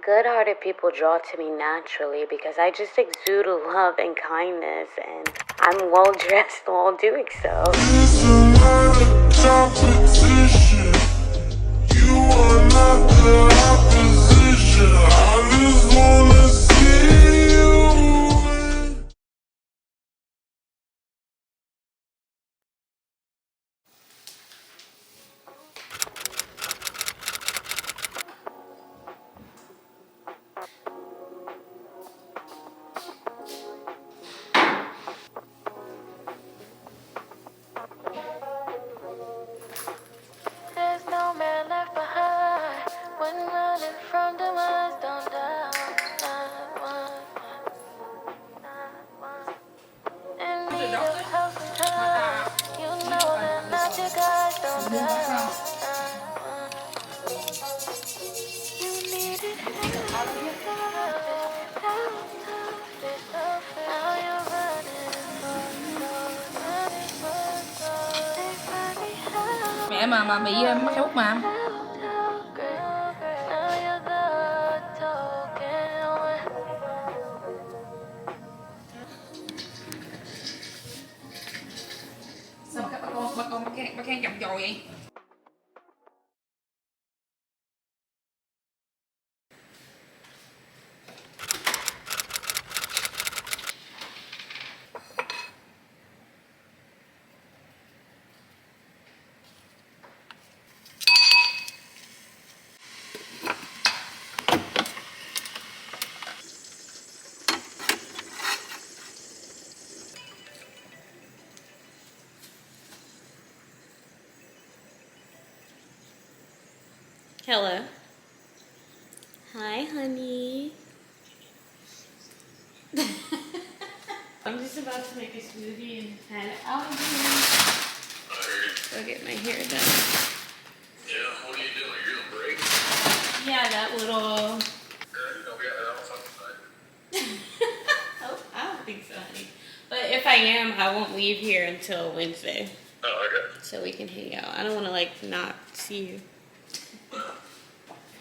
good-hearted people draw to me naturally because I just exude love and kindness, and I'm well-dressed while doing so. It's a lot of competition. You are not the opposition. I just wanna see you win. There's no man left behind when running from the ones don't die. Not one, not one. In need of help sometimes, you know that not your guys don't die. Not one. You needed help, now you're running Mẹ mà bị mắc cái bút mà. Sao bắt con bắt khen chậm chồi vậy? Hello. Hi, honey. I'm just about to make a smoothie and head out again. Go get my hair done. Yeah, what are you doing? You're gonna break? Yeah, that little... You don't get that all fucking night. Oh, I don't think so, honey. But if I am, I won't leave here until Wednesday. Oh, okay. So we can hang out. I don't want to, like, not see you.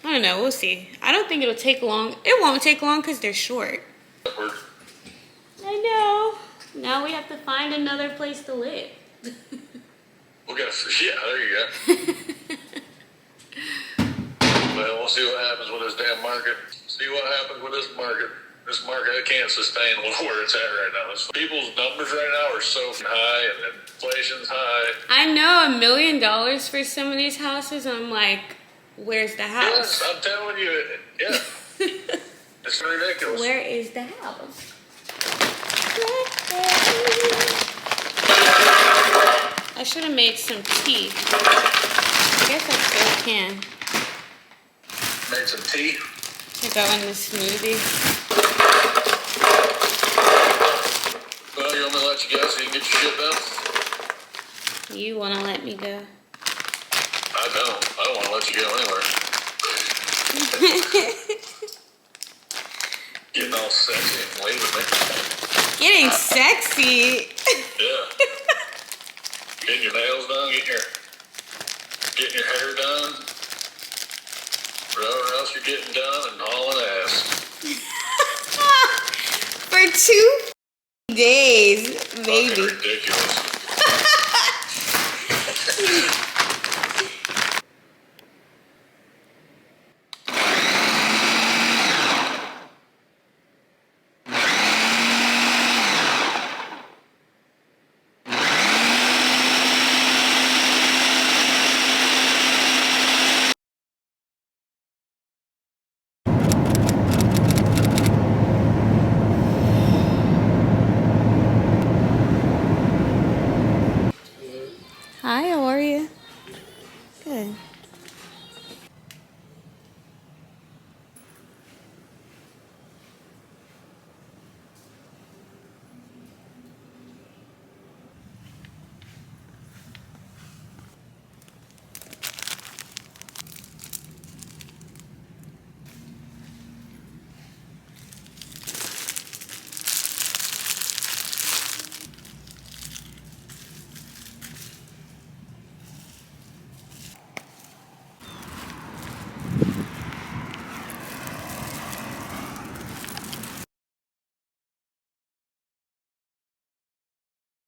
I don't know. We'll see. I don't think it'll take long. It won't take long because they're short. I know. Now we have to find another place to live. We'll get yeah, there you go. Well, we'll see what happens with this damn market. See what happens with this market. This market, it can't sustain where it's at right now. People's numbers right now are so high and inflation's high. I know $1 million for some of these houses. I'm like, where's the house? Yes, I'm telling you, yeah. It's ridiculous. Where is the house? I should have made some tea. I guess I still can. Made some tea? To go in the smoothie. Well, you want me to let you go so you can get your shit done? You want to let me go? I don't want to let you go anywhere. Getting all sexy and leaving me. Getting sexy. Yeah. Getting your nails done, getting your hair done. Whatever else you're getting done and hauling ass. For 2 days, maybe. Fucking ridiculous. Hi, how are you? Good.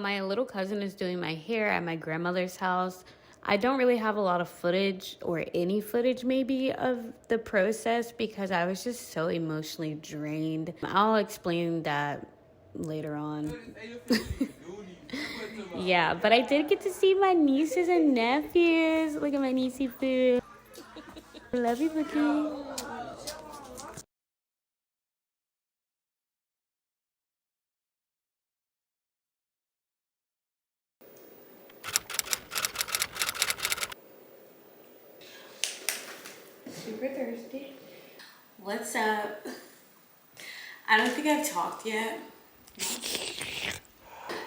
my little cousin is doing my hair at my grandmother's house. I don't really have a lot of footage, or any footage maybe, of the process because I was just so emotionally drained. I'll explain that later on. Yeah, but I did get to see my nieces and nephews. Look at my niecey boo. Love you, Bookie. Super thirsty. What's up? I don't think I've talked yet.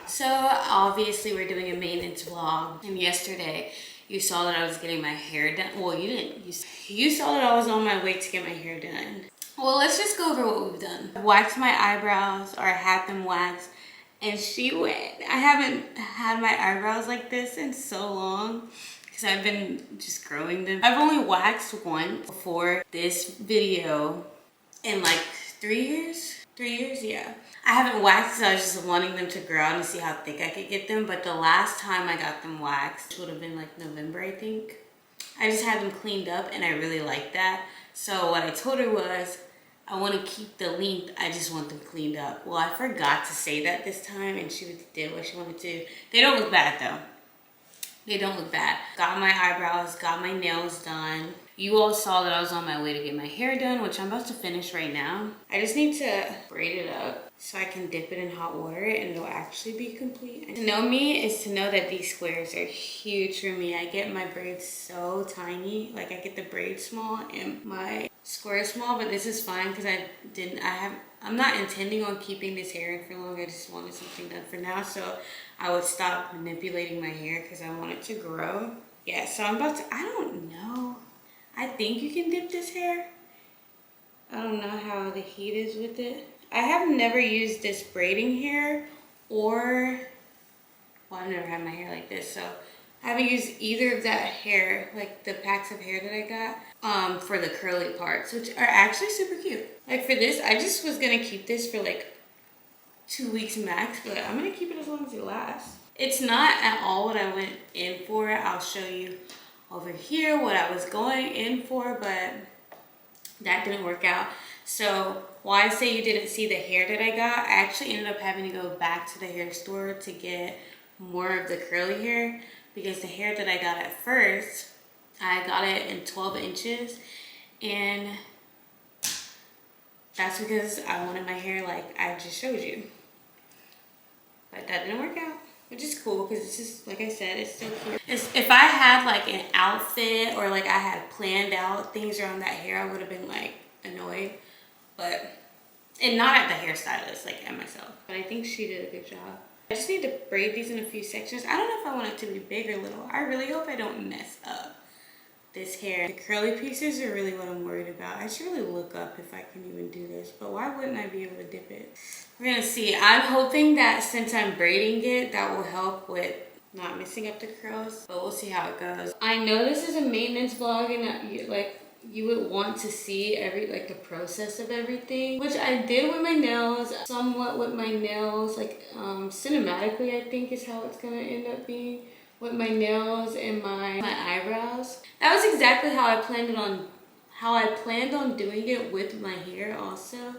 So obviously we're doing a maintenance vlog, and yesterday you saw that I was getting my hair done. Well, you didn't. You saw that I was on my way to get my hair done. Well, let's just go over what we've done. I waxed my eyebrows, or I had them waxed, and she went. I haven't had my eyebrows like this in so long because I've been just growing them. I've only waxed once before this video in like 3 years. 3 years, yeah. I haven't waxed because I was just wanting them to grow out and see how thick I could get them. But the last time I got them waxed, which would have been like November, I think. I just had them cleaned up and I really liked that. So what I told her was, I want to keep the length, I just want them cleaned up. Well, I forgot to say that this time, and she did what she wanted to. They don't look bad though. They don't look bad. Got my eyebrows, got my nails done. You all saw that I was on my way to get my hair done, which I'm about to finish right now. I just need to braid it up so I can dip it in hot water and it'll actually be complete. To know me is to know that these squares are huge for me. I get my braids so tiny. Like, I get the braid small and my square small, but this is fine because I'm not intending on keeping this hair in for long. I just wanted something done for now, so I would stop manipulating my hair because I want it to grow. Yeah, so I'm about to, I don't know. I think you can dip this hair. I don't know how the heat is with it. I have never used this braiding hair or, well, I've never had my hair like this, so I haven't used either of that hair, like the packs of hair that I got, for the curly parts, which are actually super cute. Like for this, I just was gonna keep this for like 2 weeks max, but I'm gonna keep it as long as it lasts. It's not at all what I went in for. I'll show you over here what I was going in for, but that didn't work out. So why I say you didn't see the hair that I got, I actually ended up having to go back to the hair store to get more of the curly hair, because the hair that I got at first, I got it in 12 inches, and that's because I wanted my hair like I just showed you. But that didn't work out, which is cool because it's just, like I said, it's still cute. If I had like an outfit or like I had planned out things around that hair, I would have been like annoyed. But, and not at the hairstylist, like at myself. But I think she did a good job. I just need to braid these in a few sections. I don't know if I want it to be big or little. I really hope I don't mess up this hair. The curly pieces are really what I'm worried about. I should really look up if I can even do this, but why wouldn't I be able to dip it? We're gonna see. I'm hoping that since I'm braiding it, that will help with not messing up the curls, but we'll see how it goes. I know this is a maintenance vlog and you would want to see the process of everything, which I did with my nails, somewhat with my nails, like cinematically I think is how it's gonna end up being with my nails and my eyebrows. That was exactly how I planned on doing it with my hair also.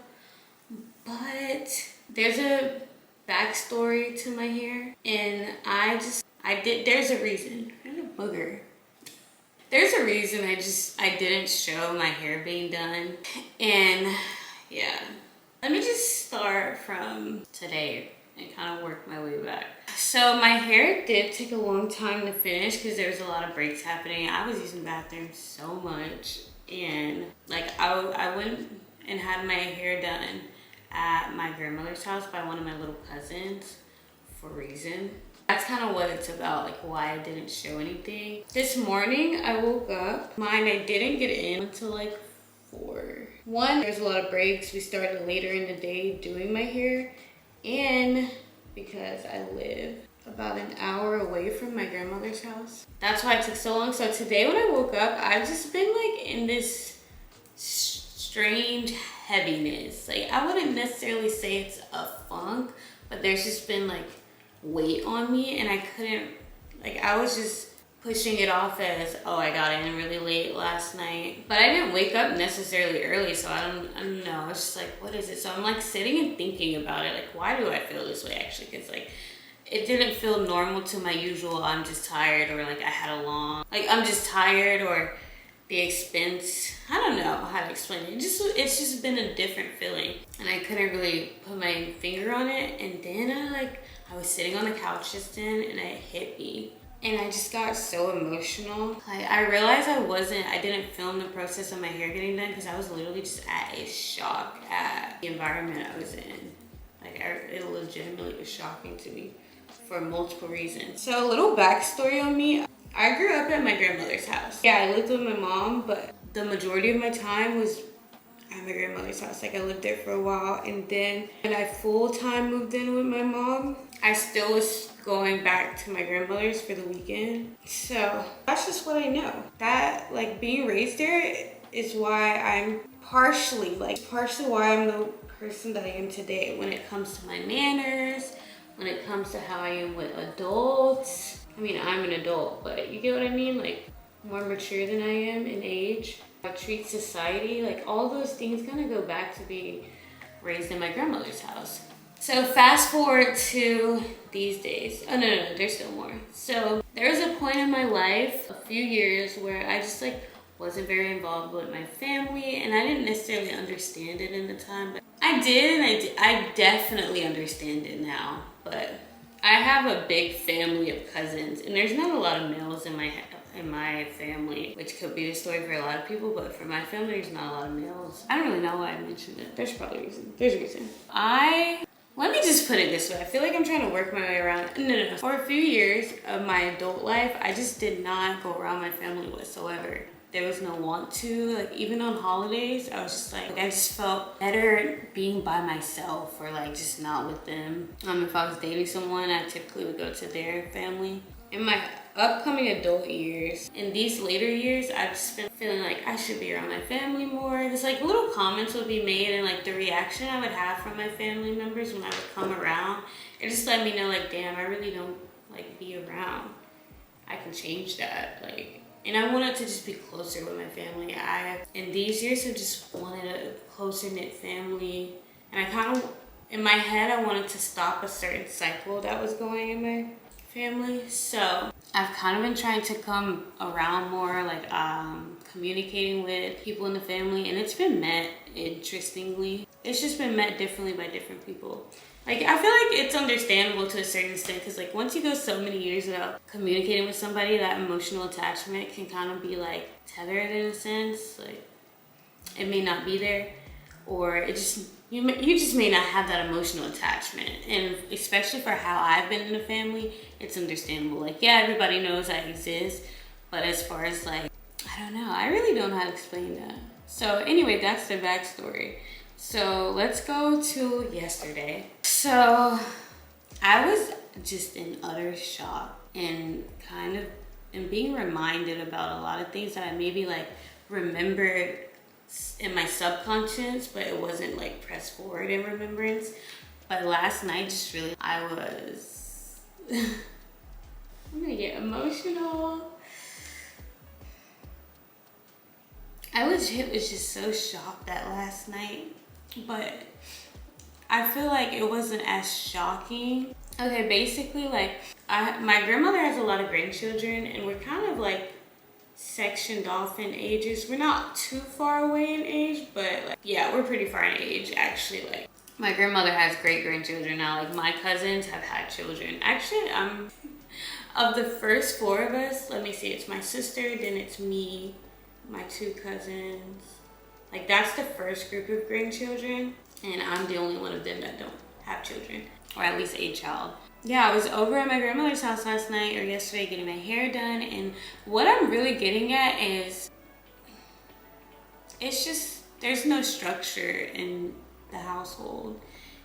But there's a backstory to my hair, and there's a reason. There's a booger. There's a reason I didn't show my hair being done. And yeah, let me just start from today and kind of work my way back. So my hair did take a long time to finish because there was a lot of breaks happening. I was using the bathroom so much, and like I went and had my hair done at my grandmother's house by one of my little cousins for a reason. That's kind of what it's about, like why I didn't show anything. This morning I woke up, I didn't get in until like 4. One, there's a lot of breaks. We started later in the day doing my hair, and because I live about an hour away from my grandmother's house. That's why it took so long. So today when I woke up, I've just been like in this strange heaviness. Like I wouldn't necessarily say it's a funk, but there's just been like weight on me, and I couldn't, like, I was just pushing it off as, oh, I got in really late last night. But I didn't wake up necessarily early, so I don't know. It's just like, what is it? So I'm like sitting and thinking about it, like, why do I feel this way actually? Because like, it didn't feel normal to my usual, I'm just tired, or like I had a long, like I'm just tired, or the expense. I don't know how to explain it. It's just been a different feeling, and I couldn't really put my finger on it. And then I was sitting on the couch just then, and it hit me. And I just got so emotional. Like, I realized I didn't film the process of my hair getting done because I was literally just at a shock at the environment I was in. Like, it legitimately was shocking to me for multiple reasons. So a little backstory on me. I grew up at my grandmother's house. Yeah, I lived with my mom, but the majority of my time was at my grandmother's house. Like, I lived there for a while, and then when I full-time moved in with my mom, I still was going back to my grandmother's for the weekend. So that's just what I know. That, like, being raised there is why I'm partially why I'm the person that I am today when it comes to my manners, when it comes to how I am with adults. I mean, I'm an adult, but you get what I mean? Like, more mature than I am in age. I treat society, like, all those things kind of go back to being raised in my grandmother's house. So fast forward to these days. Oh, no, there's still more. So there was a point in my life, a few years, where I just like wasn't very involved with my family, and I didn't necessarily understand it in the time, but I did, and I definitely understand it now. But I have a big family of cousins, and there's not a lot of males in my family, which could be the story for a lot of people, but for my family, there's not a lot of males. I don't really know why I mentioned it. There's probably a reason. There's a reason. Let me just put it this way. I feel like I'm trying to work my way around. No. For a few years of my adult life, I just did not go around my family whatsoever. There was no want to. Like, even on holidays, I was just like, I just felt better being by myself, or like just not with them. If I was dating someone, I typically would go to their family. In my upcoming adult years, in these later years, I've just been feeling like I should be around my family more. There's like little comments would be made, and like the reaction I would have from my family members when I would come around, it just let me know, like, damn, I really don't like be around. I can change that. Like, and I wanted to just be closer with my family. In these years, have just wanted a closer knit family, and I kind of, in my head, I wanted to stop a certain cycle that was going in my family. So I've kind of been trying to come around more, like communicating with people in the family, and it's been met interestingly. It's just been met differently by different people. Like, I feel like it's understandable to a certain extent, because like once you go so many years without communicating with somebody, that emotional attachment can kind of be like tethered in a sense. Like, it may not be there, or it just, you just may not have that emotional attachment. And especially for how I've been in the family, it's understandable. Like, yeah, everybody knows I exist, but as far as like, I don't know, I really don't know how to explain that. So anyway, that's the backstory. So let's go to yesterday. So I was just in utter shock, and kind of being reminded about a lot of things that I maybe like remembered in my subconscious, but it wasn't like pressed forward in remembrance. But last night, just really, I'm gonna get emotional. I was just so shocked that last night, but I feel like it wasn't as shocking. Okay, basically, like, my grandmother has a lot of grandchildren, and we're kind of like sectioned off in ages. We're not too far away in age, but like, yeah, we're pretty far in age actually. Like, my grandmother has great grandchildren now. Like, my cousins have had children. Actually, of the first four of us, let me see, it's my sister, then it's me, my two cousins. Like, that's the first group of grandchildren, and I'm the only one of them that don't have children, or at least a child. Yeah, I was over at my grandmother's house last night or yesterday getting my hair done, and what I'm really getting at is, it's just, there's no structure in the household.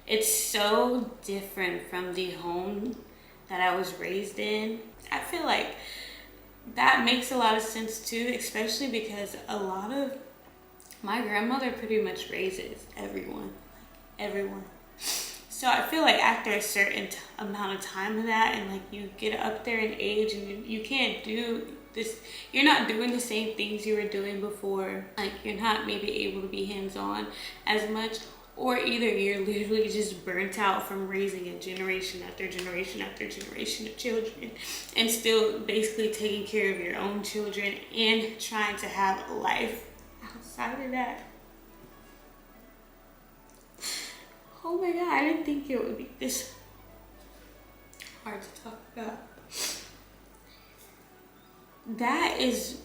It's so different from the home that I was raised in. I feel like that makes a lot of sense too, especially because a lot of my grandmother pretty much raises everyone. So I feel like after a certain amount of time of that, and like you get up there in age, and you can't do this, you're not doing the same things you were doing before. Like you're not maybe able to be hands-on as much, or either you're literally just burnt out from raising a generation after generation after generation of children, and still basically taking care of your own children and trying to have a life outside of that. Oh my God, I didn't think it would be this hard to talk about. That is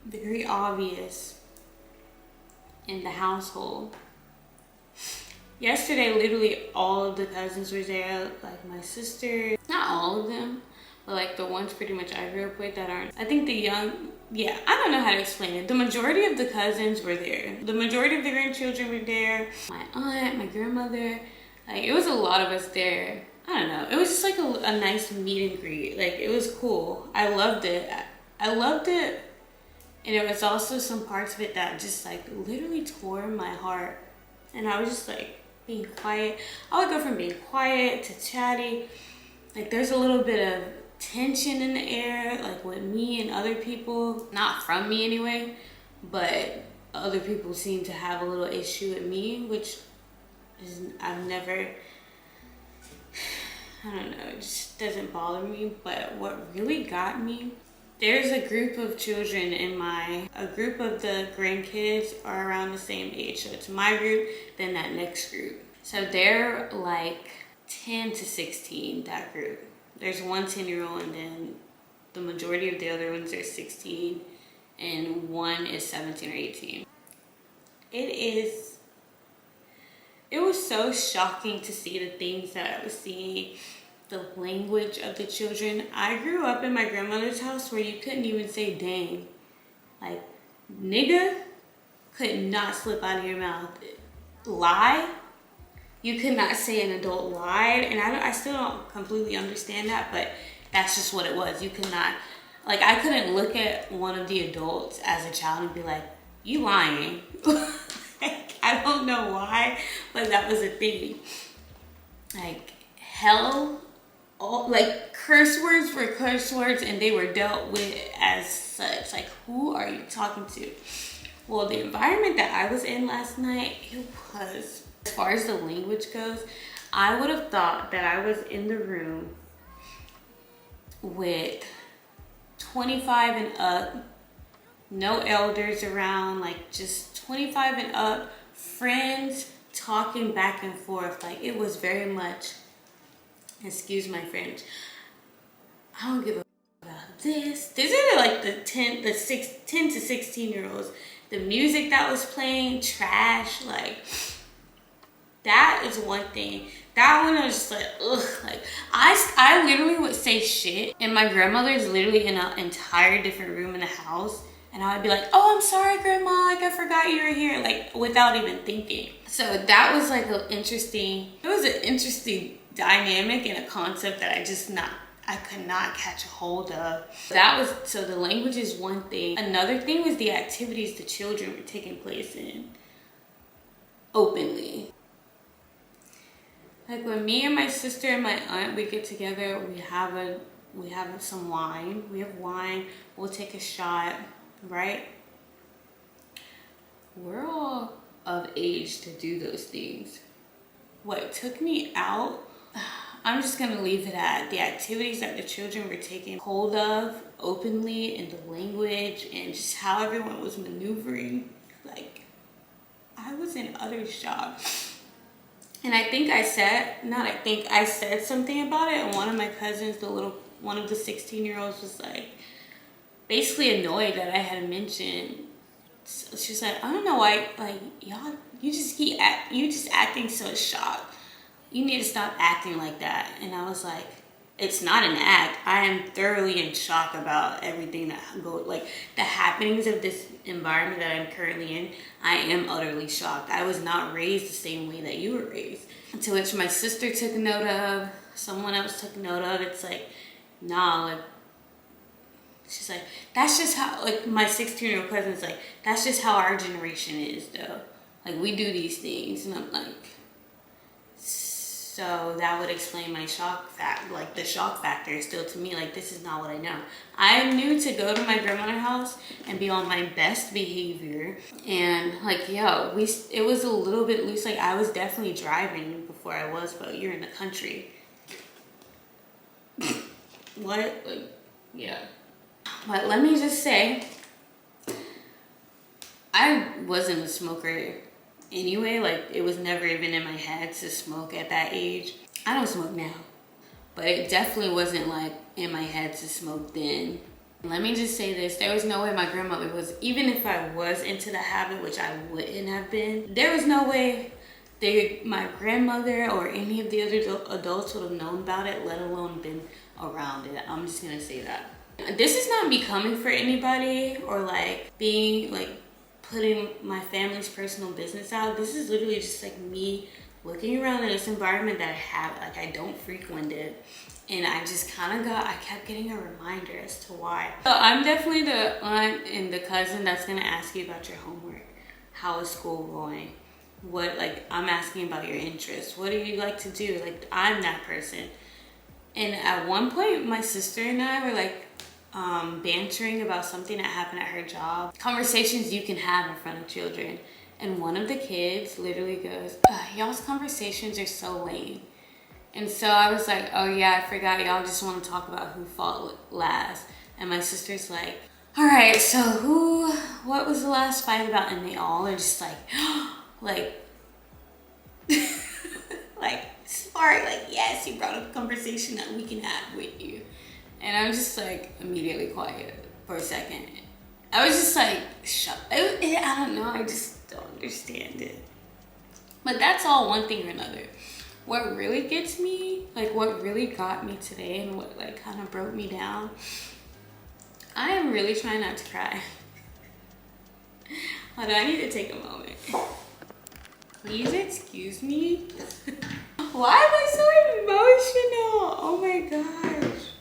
very obvious in the household. Yesterday, literally all of the cousins were there, like my sister, not all of them, but like the ones pretty much I grew up with that aren't, I think the young, yeah, I don't know how to explain it. The majority of the cousins were there. The majority of the grandchildren were there. My aunt, my grandmother, like it was a lot of us there. I don't know. It was just like a nice meet and greet. Like it was cool. I loved it. I loved it. And there was also some parts of it that just like literally tore my heart. And I was just like being quiet. I would go from being quiet to chatty. Like there's a little bit of tension in the air, like with me and other people, not from me anyway, but other people seem to have a little issue with me, which is, I've never, I don't know, it just doesn't bother me. But what really got me, there's a group of children in a group of the grandkids are around the same age. So it's my group, then that next group. So they're like 10 to 16, that group. There's one 10-year-old, and then the majority of the other ones are 16, and one is 17 or 18. It was so shocking to see the things that I was seeing, the language of the children. I grew up in my grandmother's house where you couldn't even say dang. Like, nigga could not slip out of your mouth. Lie, you could not say an adult lied. And I still don't completely understand that, but that's just what it was. You could not, like, I couldn't look at one of the adults as a child and be like, you lying. Like, I don't know why, but that was a thing. Like, hell, all, like, curse words were curse words, and they were dealt with as such. Like, who are you talking to? Well, the environment that I was in last night, it was, as far as the language goes, I would have thought that I was in the room with 25 and up, no elders around, like just 25 and up, friends talking back and forth. Like it was very much, excuse my French, I don't give a about this. These are like the 10 to 16-year-olds. The music that was playing, trash, like that is one thing. That one I was just like, ugh. Like I literally would say shit, and my grandmother's literally in an entire different room in the house, and I would be like, oh, I'm sorry, Grandma, like I forgot you were here, like without even thinking. So that was like it was an interesting dynamic and a concept that I could not catch a hold of. So the language is one thing. Another thing was the activities the children were taking place in openly. Like when me and my sister and my aunt, we get together, we have some wine. We have wine, we'll take a shot, right? We're all of age to do those things. What took me out, I'm just gonna leave it at the activities that the children were taking hold of openly, and the language and just how everyone was maneuvering. Like, I was in utter shock. And I said something about it, and one of my cousins, one of the 16-year-olds was like, basically annoyed that I had mentioned. So she's like, I don't know why, like, y'all, you just acting so shocked. You need to stop acting like that. And I was like, it's not an act. I am thoroughly in shock about everything like the happenings of this environment that I'm currently in. I am utterly shocked. I was not raised the same way that you were raised. To which my sister took note of, someone else took note of. It's like, nah, like, she's like, that's just how, like, my 16-year-old cousin's like, that's just how our generation is, though. Like, we do these things. And I'm like, So that would explain my shock fact, like the shock factor still to me, like this is not what I know. I knew to go to my grandmother's house and be on my best behavior. And like, yo, it was a little bit loose. Like I was definitely driving before I was, but you're in the country. What? Like, yeah. But let me just say, I wasn't a smoker anyway. Like it was never even in my head to smoke at that age. I don't smoke now, but it definitely wasn't like in my head to smoke then. Let me just say this, there was no way my grandmother was, even if I was into the habit, which I wouldn't have been, there was no way my grandmother or any of the other adults would have known about it, let alone been around it. I'm just gonna say that. This is not me coming for anybody or like being like putting my family's personal business out. This is literally just like me looking around in this environment that I don't frequent it. And I just I kept getting a reminder as to why. So I'm definitely the aunt and the cousin that's gonna ask you about your homework. How is school going? I'm asking about your interests. What do you like to do? Like, I'm that person. And at one point, my sister and I were like, bantering about something that happened at her job. Conversations you can have in front of children. And one of the kids literally goes, y'all's conversations are so lame. And so I was like, oh yeah, I forgot y'all just want to talk about who fought last. And my sister's like, all right, so what was the last fight about? And they all are just like, like smart, like, yes, you brought up a conversation that we can have with you. And I'm just like immediately quiet for a second. I was just like, I don't know, I just don't understand it. But that's all one thing or another. What really gets me, like what really got me today and what like kind of broke me down, I am really trying not to cry. Hold on, I need to take a moment. Please excuse me. Why am I so emotional? Oh my gosh.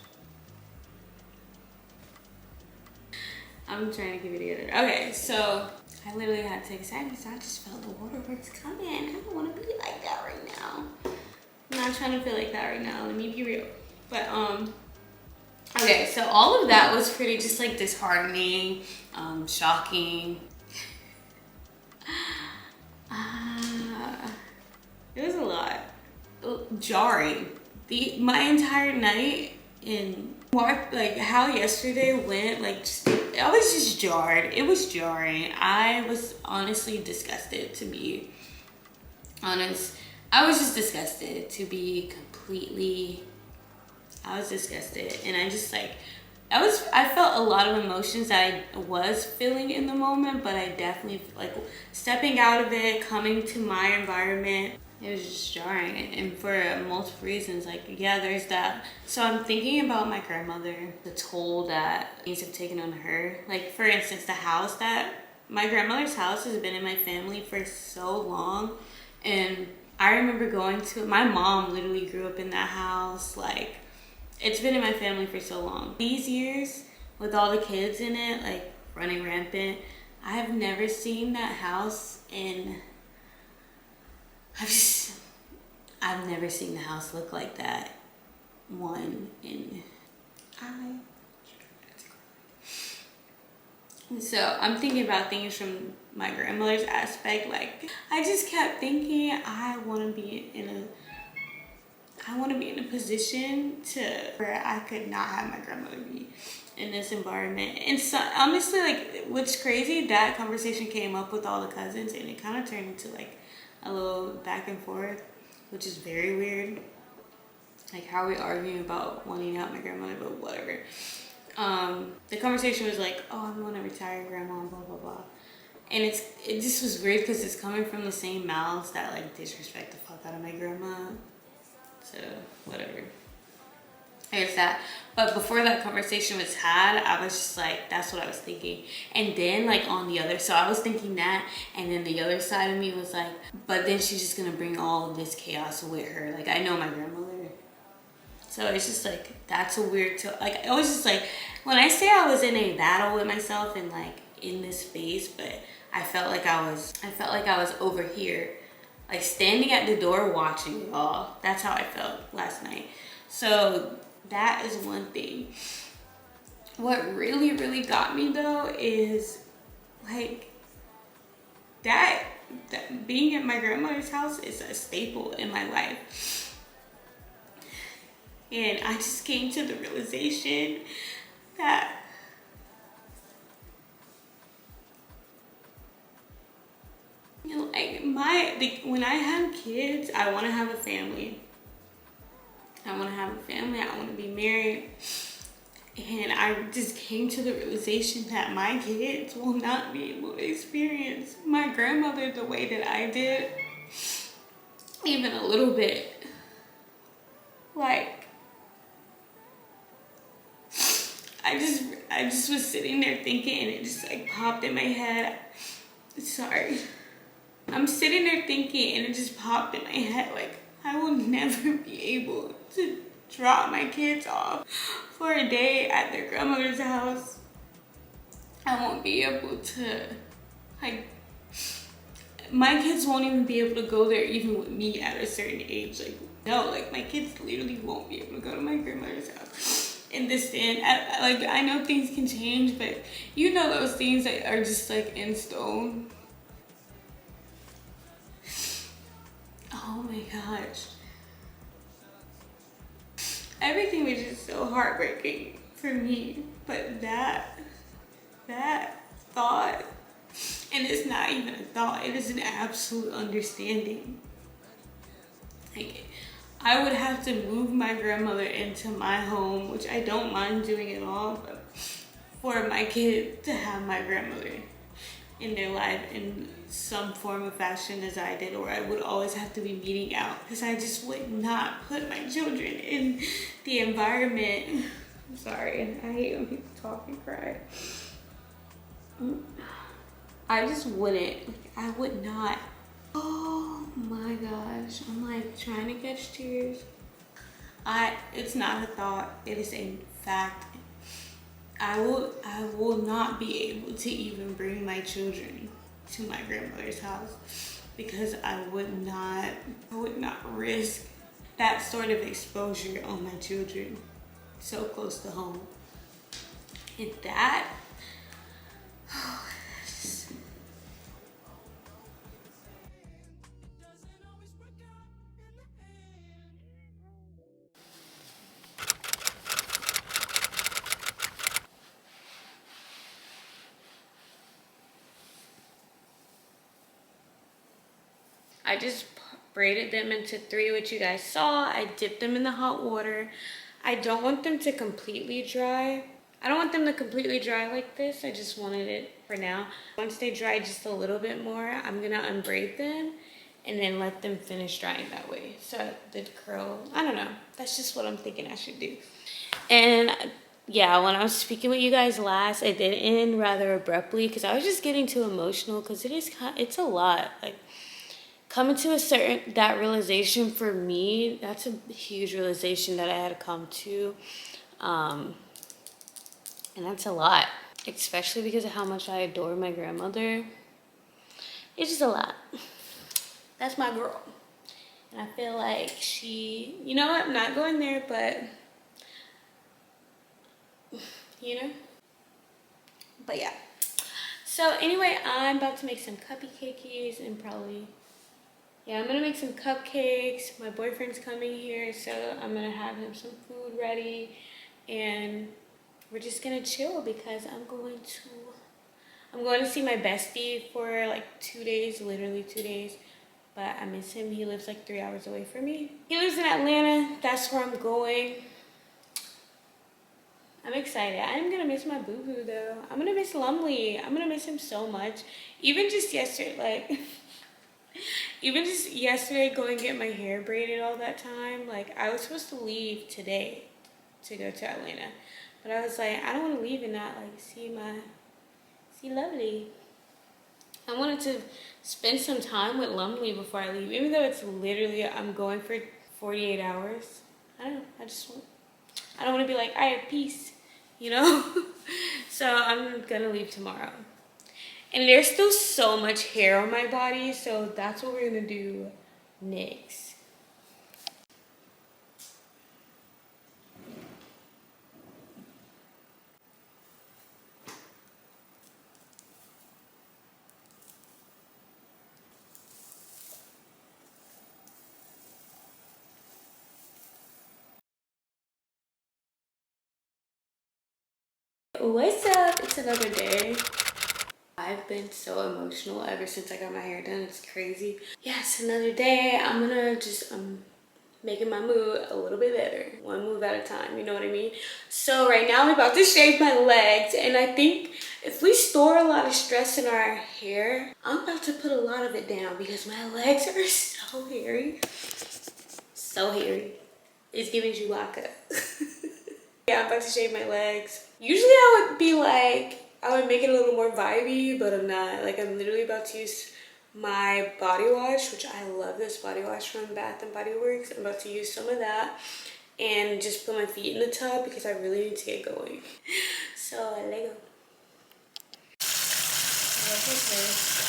I'm trying to keep it together. Okay, so I literally had to take a second because I just felt the waterworks coming. I don't want to be like that right now. I'm not trying to feel like that right now. Let me be real. But okay, so all of that was pretty just like disheartening, shocking. It was a lot. Jarring. My entire night in like how yesterday went, like I was just jarred. It was jarring. I was honestly disgusted, to be honest. I was just disgusted, to be completely, I was disgusted. And I just like, I felt a lot of emotions that I was feeling in the moment, but I definitely, like, stepping out of it, coming to my environment, it was just jarring. And for multiple reasons, like, yeah, there's that. So I'm thinking about my grandmother, the toll that things have taken on her. Like, for instance, my grandmother's house has been in my family for so long. And I remember going to, my mom literally grew up in that house. Like, it's been in my family for so long. These years, with all the kids in it, like, running rampant, I have never seen that house in, I've never seen the house look like that. So I'm thinking about things from my grandmother's aspect. Like, I just kept thinking, I want to be in a position where I could not have my grandmother be in this environment. And so honestly, like, what's crazy, that conversation came up with all the cousins, and it kind of turned into like a little back and forth, which is very weird. Like, how are we arguing about wanting to help my grandmother, but whatever. The conversation was like, oh, I want to retire, grandma, blah blah blah. And it just was weird because it's coming from the same mouths that like disrespect the fuck out of my grandma. So whatever. There's that. But before that conversation was had, I was just like, that's what I was thinking. And then like on the other, so I was thinking that, and then the other side of me was like, but then she's just gonna bring all of this chaos with her. Like, I know my grandmother. So it's just like, that's a weird, like, I was just like, when I say I was in a battle with myself and like in this space, but I felt like I was over here like standing at the door watching y'all. That's how I felt last night. So that is one thing. What really got me though is like that being at my grandmother's house is a staple in my life. And I just came to the realization that you know, like when I have kids, I want to have a family. I want to have a family. I want to be married. And I just came to the realization that my kids will not be able to experience my grandmother the way that I did, even a little bit. Like, I just was sitting there thinking, and it just like popped in my head. Sorry. I'm sitting there thinking, and it just popped in my head, like, I will never be able to drop my kids off for a day at their grandmother's house. I won't be able to, like, my kids won't even be able to go there even with me at a certain age. Like, no, like, my kids literally won't be able to go to my grandmother's house in this stand. Like, I know things can change, but you know those things that are just, like, in stone. Oh my gosh. Everything was just so heartbreaking for me, but that thought, and it's not even a thought, it is an absolute understanding. Like, I would have to move my grandmother into my home, which I don't mind doing at all, but for my kid to have my grandmother in their life in some form of fashion as I did, or I would always have to be meeting out, because I just would not put my children in the environment. I'm sorry, I hate when people talk and cry. I just wouldn't, like, I would not. Oh my gosh, I'm like trying to catch tears. It's not a thought, it is a fact. I will not be able to even bring my children to my grandmother's house, because I would not risk that sort of exposure on my children so close to home. And that, I just braided them into 3, which you guys saw. I dipped them in the hot water. I don't want them to completely dry. I don't want them to completely dry like this. I just wanted it for now. Once they dry just a little bit more, I'm gonna unbraid them and then let them finish drying that way. So the curl, I don't know. That's just what I'm thinking I should do. And yeah, when I was speaking with you guys last, I did end rather abruptly because I was just getting too emotional, because it's a lot. Like, coming to that realization for me, that's a huge realization that I had to come to. And that's a lot, especially because of how much I adore my grandmother. It's just a lot. That's my girl. And I feel like she, you know what, I'm not going there, but, you know? But yeah. So anyway, I'm about to make some cupcakes and probably, yeah, I'm gonna make some cupcakes. My boyfriend's coming here, so I'm gonna have him some food ready, and we're just gonna chill because I'm going to see my bestie for like 2 days, literally 2 days. But I miss him. He lives like 3 hours away from me. He lives in Atlanta. That's where I'm going. I'm excited. I am gonna miss my boo-boo though. I'm gonna miss Lumley. I'm gonna miss him so much. Even just yesterday, like, even just yesterday going to get my hair braided all that time. Like, I was supposed to leave today to go to Atlanta. But I was like, I don't want to leave and not like see Lovely. I wanted to spend some time with Lumley before I leave, even though it's literally, I'm going for 48 hours. I don't know, I don't want to be like, I have peace, you know? So I'm gonna leave tomorrow. And there's still so much hair on my body, so that's what we're gonna do next. What's up? It's another day. I've been so emotional ever since I got my hair done. It's crazy. Yes, another day. I'm gonna just making my mood a little bit better. One move at a time, you know what I mean? So right now I'm about to shave my legs, and I think if we store a lot of stress in our hair, I'm about to put a lot of it down because my legs are so hairy. So hairy. It's giving Chewbacca. Yeah, I'm about to shave my legs. Usually I would be like, I would make it a little more vibey, but I'm not. Like, I'm literally about to use my body wash, which I love this body wash from Bath and Body Works. I'm about to use some of that and just put my feet in the tub because I really need to get going. So, let go. Look at this.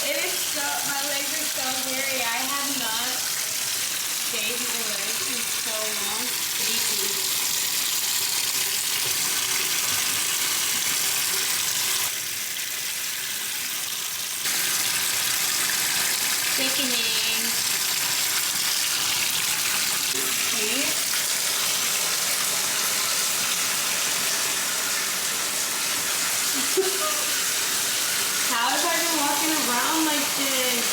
It is so, my legs are so hairy. I have not shaved my legs in so long. Sickening. See? How have I been walking around like this?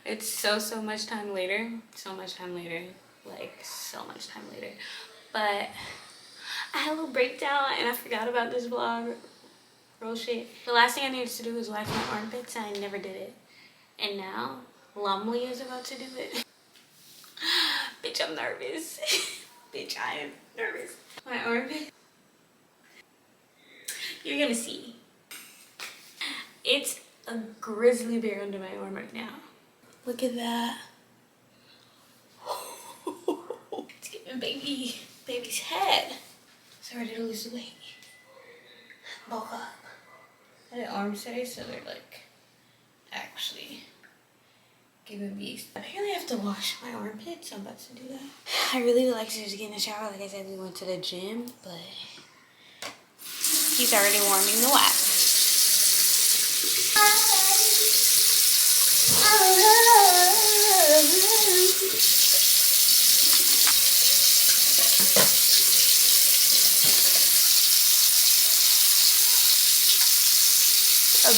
It's so much time later. So much time later. Like, so much time later. But I had a little breakdown and I forgot about this vlog. Real shit. The last thing I needed to do was wax my armpits and I never did it. And now, Lumley is about to do it. Bitch, I'm nervous. Bitch, I am nervous. My armpit. You're gonna see. It's a grizzly bear under my arm right now. Look at that. It's giving baby's head. So ready to lose the weight. Bulk up. I did arms today, so they're like actually giving me. Apparently I have to wash my armpits, so I'm about to do that. I really would like to just get in the shower. Like I said, we went to the gym, but he's already warming the wax.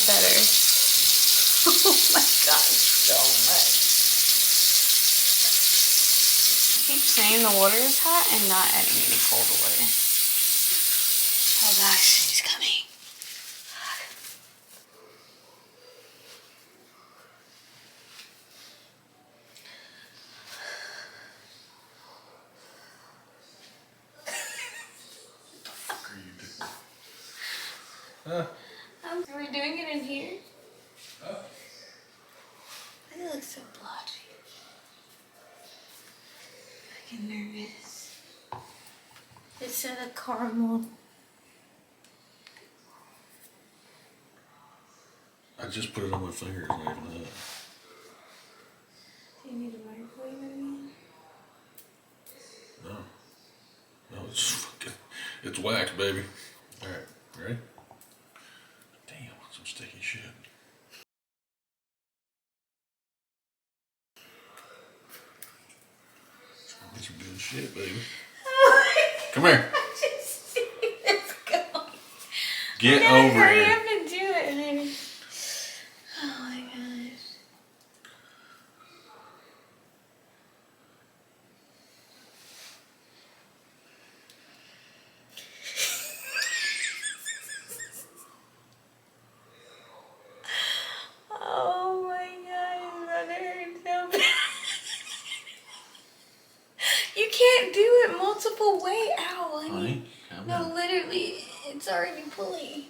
Better. Oh my god, so much. I keep saying the water is hot and not adding any cold water. Oh gosh, he's coming. What the fuck are you doing? Huh? Are we doing it in here? Huh? I look so blotchy. Fucking nervous. It said a caramel. I just put it on my fingers, not even that. Do you need a microwave or anything? No. No, it's wax, baby. Alright, ready? Damn, some sticky shit. That's some good shit, baby. Come here. Let's go. Get over Hurry here. up and do it, baby. Oh my gosh. Oh my god, brother, it's so bad. You can't can't do it multiple ways. Ow, honey. Honey, calm No, down. literally, it's already pulling.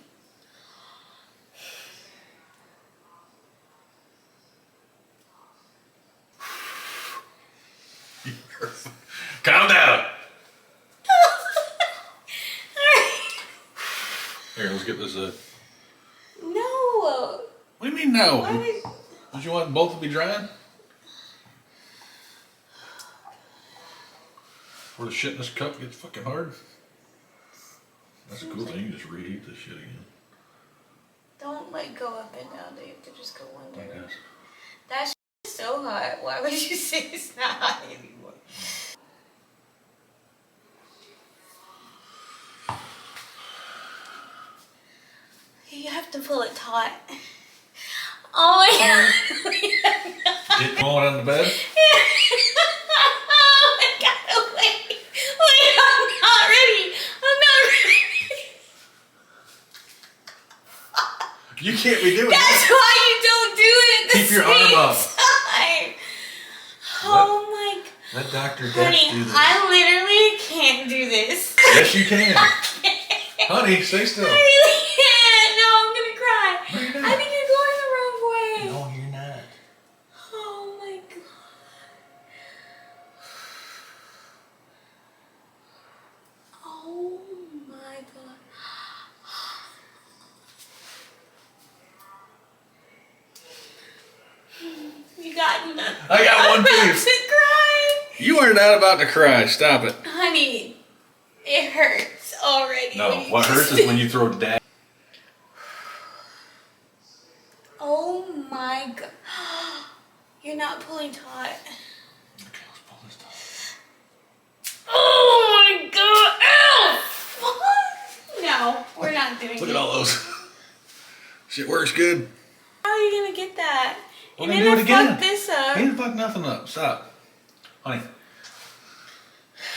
Calm down. Here, let's get this. No. What do you mean no? Why did... Don't you want both to be drying? Before the shit in this cup gets fucking hard. That's a cool thing. You can just reheat this shit again. Don't like go up and down. They have to just go one I direction. guess. That shit is so hot. Why would you say it's not hot anymore? You have to pull it taut. Oh my god. Get going on the bed? Oh my god, wait. Wait, I'm not ready. I'm not ready. You can't be doing That's that. why you don't do it at the Keep your same arm up. time. Oh my god. Let Dr. Dex Honey, do this. I literally can't do this. Yes, you can. Honey, stay still. I really can't. No, I'm gonna cry. No, you're not. I think you're going the wrong way. No, you're not. Oh my god. Oh my god. You got nothing. I got one I'm about piece. to cry. You are not about to cry. Stop it. Honey, it hurts already. No, when you what hurts just- is when you throw dad. Oh my god. You're not pulling taut. Okay, let's pull this down. Oh my god. Ew. No, we're not doing Look it. at all those. Shit works good. How are you gonna get that? We're You're gonna do gonna it again. fuck this up. I ain't fuck nothing up. Stop. Honey.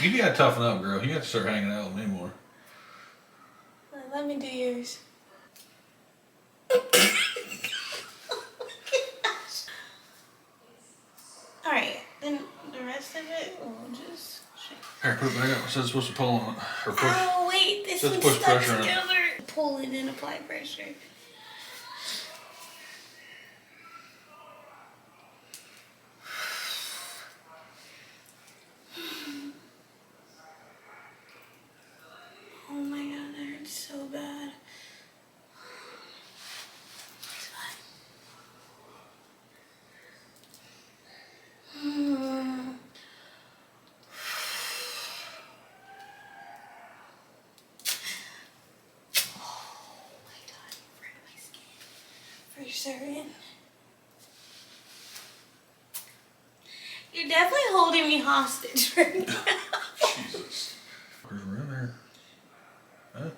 You gotta toughen up, girl. You have to start hanging out with me more. Let me do yours. Alright, then the rest of it we'll just shake. Here, put it back up. It says it's supposed to pull on it. Or push. Oh wait, this Just one's push stuck pressure on it. together. Pull it and apply pressure. Oh my god, that hurts so bad. It's fine. Oh my god, right in my skin. For certain. You're definitely holding me hostage right now. Jesus. Where's we're in there? Huh?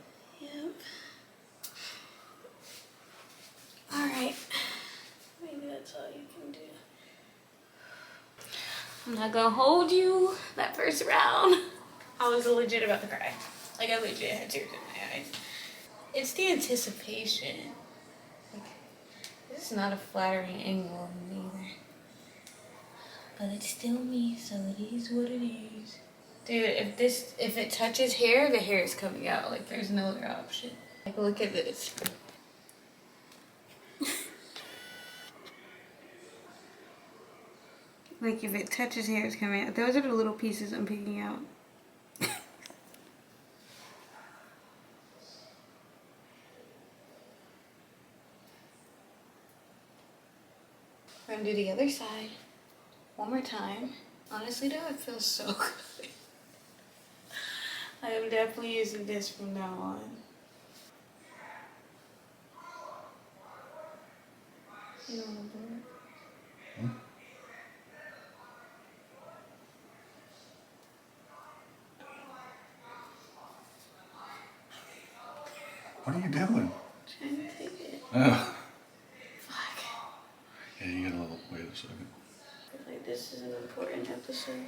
Yep. Alright. Maybe that's all you can do. I'm not gonna hold you that first round. I was legit about to cry. Like, I legit had tears in my eyes. It's the anticipation. Like, this is not a flattering angle of me either. But it's still me, so it is what it is. Dude, if it touches hair, the hair is coming out. Like, there's no other option. Like, look at this. Like, if it touches hair, it's coming out. Those are the little pieces I'm picking out. We're gonna do the other side. One more time. Honestly though, it feels so good. I am definitely using this from now on. You wanna do it? What are you doing? Trying to take it. Oh. Fuck. Yeah, you got a little. Wait a second. I feel like this is an important episode.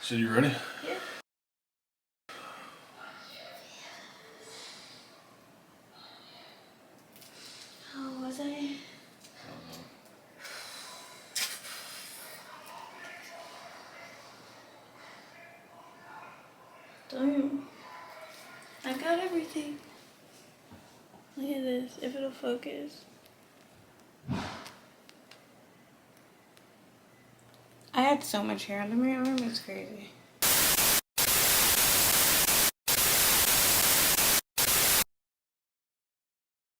So you ready? Yeah. Oh, was I? Damn. I got everything. Look at this, if it'll focus. I had so much hair under my arm, it's crazy.